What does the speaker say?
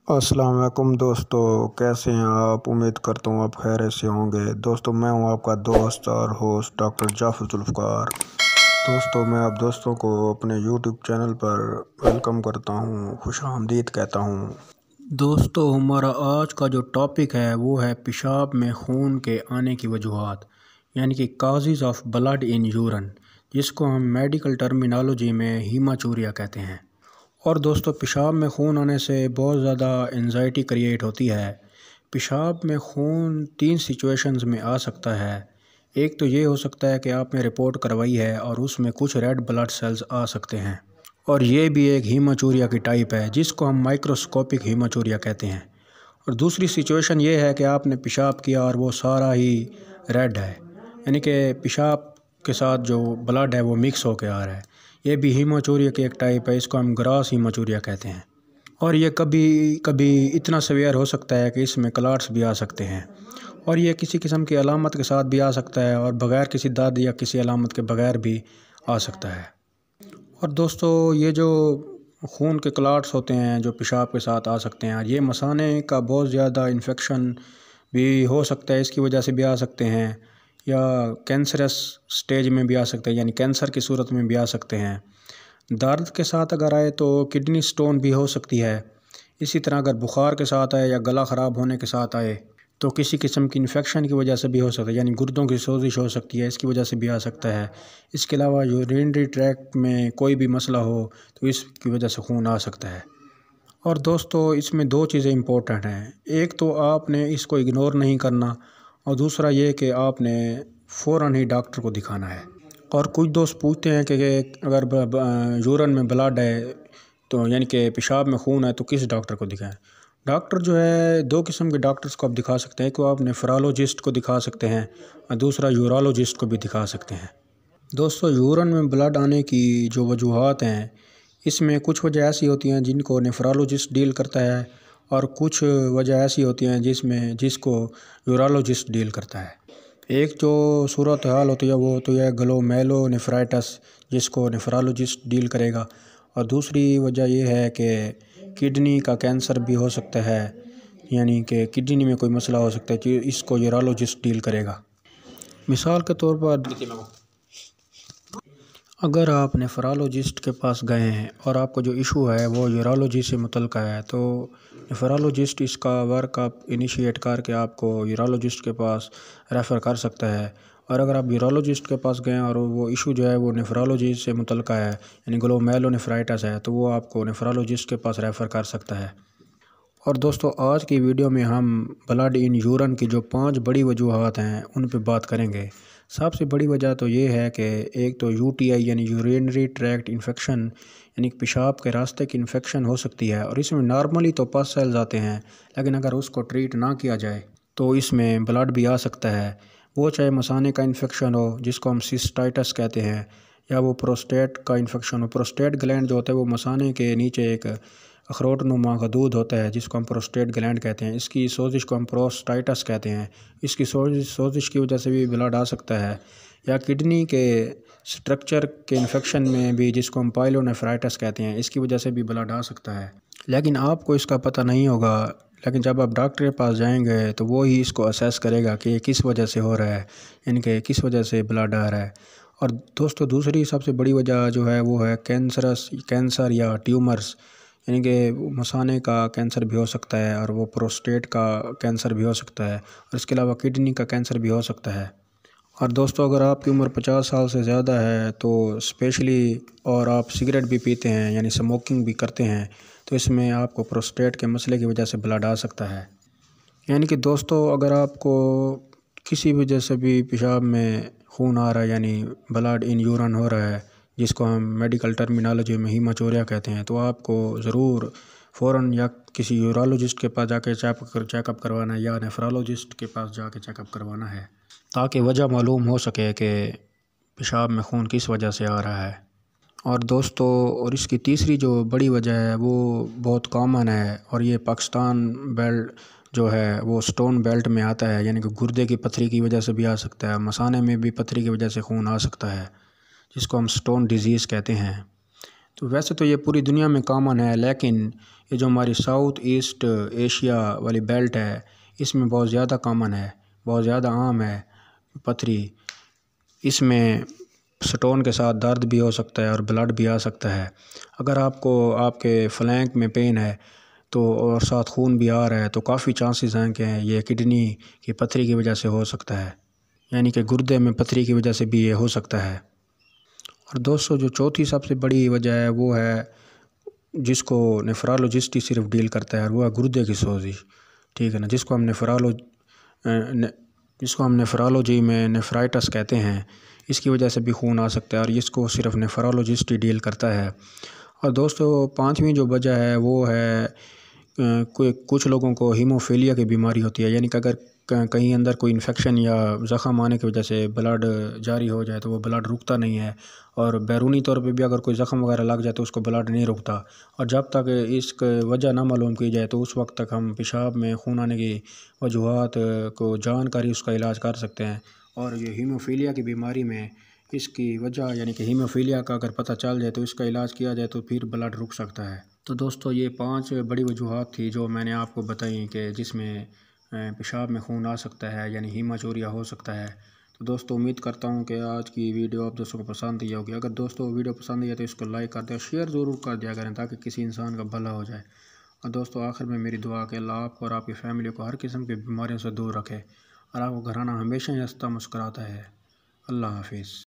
अस्सलाम वालेकुम दोस्तों, कैसे हैं आप। उम्मीद करता हूँ आप खैर से होंगे। दोस्तों मैं हूँ आपका दोस्त और होस्ट डॉक्टर जाफर जुल्फ़कार। दोस्तों मैं आप दोस्तों को अपने यूट्यूब चैनल पर वेलकम करता हूँ, खुशामदीद कहता हूँ। दोस्तों हमारा आज का जो टॉपिक है वो है पेशाब में खून के आने की वजूहात, यानी कि causes of blood in urine, जिसको हम मेडिकल टर्मिनोलॉजी में हीमाचूरिया कहते हैं। और दोस्तों पेशाब में खून आने से बहुत ज़्यादा एंजाइटी क्रिएट होती है। पेशाब में खून 3 सिचुएशंस में आ सकता है। एक तो ये हो सकता है कि आपने रिपोर्ट करवाई है और उसमें कुछ रेड ब्लड सेल्स आ सकते हैं, और ये भी एक हीमाचूरिया की टाइप है जिसको हम माइक्रोस्कोपिक हीमाचूरिया कहते हैं। और दूसरी सिचुएशन ये है कि आपने पेशाब किया और वो सारा ही रेड है, यानी कि पेशाब के साथ जो ब्लड है वो मिक्स होकर आ रहा है। ये भी हीमाचूरिया की एक टाइप है, इसको हम ग्रास हीमाचूरिया कहते हैं। और ये कभी कभी इतना सीवियर हो सकता है कि इसमें क्लॉट्स भी आ सकते हैं, और ये किसी किस्म की अलामत के साथ भी आ सकता है और बग़ैर किसी दर्द या किसी अलामत के बगैर भी आ सकता है। और दोस्तों ये जो खून के क्लॉट्स होते हैं जो पेशाब के साथ आ सकते हैं, ये मसाने का बहुत ज़्यादा इन्फेक्शन भी हो सकता है, इसकी वजह से भी आ सकते हैं, या कैंसरस स्टेज में भी आ सकते हैं, यानी कैंसर की सूरत में भी आ सकते हैं। दर्द के साथ अगर आए तो किडनी स्टोन भी हो सकती है। इसी तरह अगर बुखार के साथ आए या गला ख़राब होने के साथ आए तो किसी किस्म की इन्फेक्शन की वजह से भी हो सकता है, यानी गुर्दों की सोजिश हो सकती है, इसकी वजह से भी आ सकता है। इसके अलावा यूरिनरी ट्रैक्ट में कोई भी मसला हो तो इसकी वजह से खून आ सकता है। और दोस्तों इसमें 2 चीज़ें इम्पोर्टेंट हैं। एक तो आपने इसको इग्नोर नहीं करना, और दूसरा ये कि आपने फ़ौरन ही डॉक्टर को दिखाना है। और कुछ दोस्त पूछते हैं कि अगर यूरिन में ब्लड है तो यानी कि पेशाब में खून है तो किस डॉक्टर को दिखाएं। डॉक्टर जो है 2 किस्म के डॉक्टर्स को आप दिखा सकते हैं। एक को आप नेफ्रोलॉजिस्ट को दिखा सकते हैं और दूसरा यूरोलॉजिस्ट को भी दिखा सकते हैं। दोस्तों यूरिन में ब्लड आने की जो वजूहात हैं, इसमें कुछ वजह ऐसी होती हैं जिनको नेफ्रोलॉजिस्ट डील करता है, और कुछ वजह ऐसी होती हैं जिसको यूरोलॉजिस्ट डील करता है। एक जो सूरत हाल होती है वो तो यह ग्लोमेरुलोनेफ्राइटिस, जिसको नेफ्रोलॉजिस्ट डील करेगा। और दूसरी वजह यह है कि किडनी का कैंसर भी हो सकता है, यानी कि किडनी में कोई मसला हो सकता है कि इसको यूरोलॉजिस्ट डील करेगा। मिसाल के तौर पर अगर आप नेफ्रोलॉजिस्ट के पास गए हैं और आपको जो इशू है वो यूरोलॉजी से मुतल्लिक़ है, तो नेफ्रोलॉजिस्ट इसका वर्क आप इनिशिएट करके आपको यूरोलॉजिस्ट के पास रेफ़र कर सकता है। और अगर आप यूरोलॉजिस्ट के पास गए और वो इशू जो है वो नेफ्रोलॉजी से मुतल्लिक़ है, यानी ग्लोमेरुलोनेफ्राइटिस है, तो वो आपको नेफ्रोलॉजिस्ट के पास रेफ़र कर सकता है। और दोस्तों आज की वीडियो में हम ब्लड इन यूरिन की जो 5 बड़ी वजूहात हैं उन पे बात करेंगे। सबसे बड़ी वजह तो ये है कि एक तो यूटीआई यानी यूरिनरी ट्रैक्ट इन्फेक्शन, यानी पेशाब के रास्ते की इन्फेक्शन हो सकती है, और इसमें नॉर्मली तो पस सेल्स आते हैं, लेकिन अगर उसको ट्रीट ना किया जाए तो इसमें ब्लड भी आ सकता है। वो चाहे मसाने का इन्फेक्शन हो जिसको हम सिस्टाइटिस कहते हैं, या वो प्रोस्टेट का इन्फेक्शन हो। प्रोस्टेट ग्लैंड जो होता है वो मसाने के नीचे एक अखरोट नुमा गदूद होता है जिसको हम प्रोस्टेट ग्लैंड कहते हैं। इसकी सोजिश को हम प्रोस्टाइटिस कहते हैं। इसकी सोजिश की वजह से भी ब्लड आ सकता है। या किडनी के स्ट्रक्चर के इन्फेक्शन में भी, जिसको हम पाइलोनेफ्राइटिस कहते हैं, इसकी वजह से भी ब्लड आ सकता है। लेकिन आपको इसका पता नहीं होगा, लेकिन जब आप डॉक्टर के पास जाएंगे तो वो ही इसको असेस करेगा कि ये किस वजह से हो रहा है, यानी कि किस वजह से ब्लड आ रहा है। और दोस्तों दूसरी सबसे बड़ी वजह जो है वो है कैंसर या ट्यूमर्स, यानी कि मसाने का कैंसर भी हो सकता है, और वो प्रोस्टेट का कैंसर भी हो सकता है, और इसके अलावा किडनी का कैंसर भी हो सकता है। और दोस्तों अगर आपकी उम्र 50 साल से ज़्यादा है तो स्पेशली, और आप सिगरेट भी पीते हैं यानी स्मोकिंग भी करते हैं, तो इसमें आपको प्रोस्टेट के मसले की वजह से ब्लड आ सकता है। यानी कि दोस्तों अगर आपको किसी वजह से भी पेशाब में खून आ रहा है, यानी ब्लड इन यूरिन हो रहा है, जिसको हम मेडिकल टर्मिनोलॉजी में हीमाचूरिया कहते हैं, तो आपको ज़रूर फ़ौरन या किसी यूरोलॉजिस्ट के पास जाके चेकअप करवाना है, या नेफ्रोलॉजिस्ट के पास जाके चेकअप करवाना है, ताकि वजह मालूम हो सके कि पेशाब में खून किस वजह से आ रहा है। और दोस्तों और इसकी तीसरी जो बड़ी वजह है वो बहुत कॉमन है, और ये पाकिस्तान बेल्ट जो है वो स्टोन बेल्ट में आता है, यानी कि गुर्दे की पथरी की वजह से भी आ सकता है। मसाने में भी पथरी की वजह से खून आ सकता है, जिसको हम स्टोन डिजीज़ कहते हैं। तो वैसे तो ये पूरी दुनिया में कॉमन है, लेकिन ये जो हमारी साउथ ईस्ट एशिया वाली बेल्ट है इसमें बहुत ज़्यादा कॉमन है, बहुत ज़्यादा आम है पथरी। इसमें स्टोन के साथ दर्द भी हो सकता है और ब्लड भी आ सकता है। अगर आपको आपके फ्लैंक में पेन है तो और साथ खून भी आ रहा है तो काफ़ी चांसेस हैं कि ये किडनी की पथरी की वजह से हो सकता है, यानी कि गुर्दे में पथरी की वजह से भी ये हो सकता है। और दोस्तों जो चौथी सबसे बड़ी वजह है वो है जिसको नेफ्रोलॉजिस्ट ही सिर्फ डील करता है, और वो है गुर्दे की सोजिश। ठीक है ना, जिसको हम नेफ्रोलॉजी में नेफ्राइटिस कहते हैं। इसकी वजह से भी खून आ सकता है और इसको सिर्फ नेफ्रोलॉजिस्ट ही डील करता है। और दोस्तों पांचवी जो वजह है वो है कुछ लोगों को हीमोफीलिया की बीमारी होती है, यानी कि अगर कहीं अंदर कोई इन्फेक्शन या ज़ख़म आने की वजह से ब्लड जारी हो जाए तो वो ब्लड रुकता नहीं है, और बैरूनी तौर पे भी अगर कोई ज़ख़म वगैरह लग जाए तो उसको ब्लड नहीं रुकता। और जब तक इसकी वजह ना मालूम की जाए तो उस वक्त तक हम पेशाब में खून आने की वजूहात को जानकारी उसका इलाज कर सकते हैं। और ये हीमोफीलिया की बीमारी में इसकी वजह यानी कि हीमोफीलिया का अगर पता चल जाए तो इसका इलाज किया जाए तो फिर ब्लड रुक सकता है। तो दोस्तों ये 5 बड़ी वजूहात थी जो मैंने आपको बताई कि जिसमें पेशाब में खून आ सकता है, यानी हीमाचूरिया हो सकता है। तो दोस्तों उम्मीद करता हूँ कि आज की वीडियो आप दोस्तों को पसंद आई होगी। अगर दोस्तों वीडियो पसंद आई है तो इसको लाइक कर दें, शेयर ज़रूर कर दिया करें ताकि किसी इंसान का भला हो जाए। और दोस्तों आखिर में मेरी दुआ कि अल्लाह आपको और आपकी फैमिली को हर किस्म की बीमारियों से दूर रखे और आपको घराना हमेशा ही हंसता मुस्कुराता है। अल्लाह हाफिज़।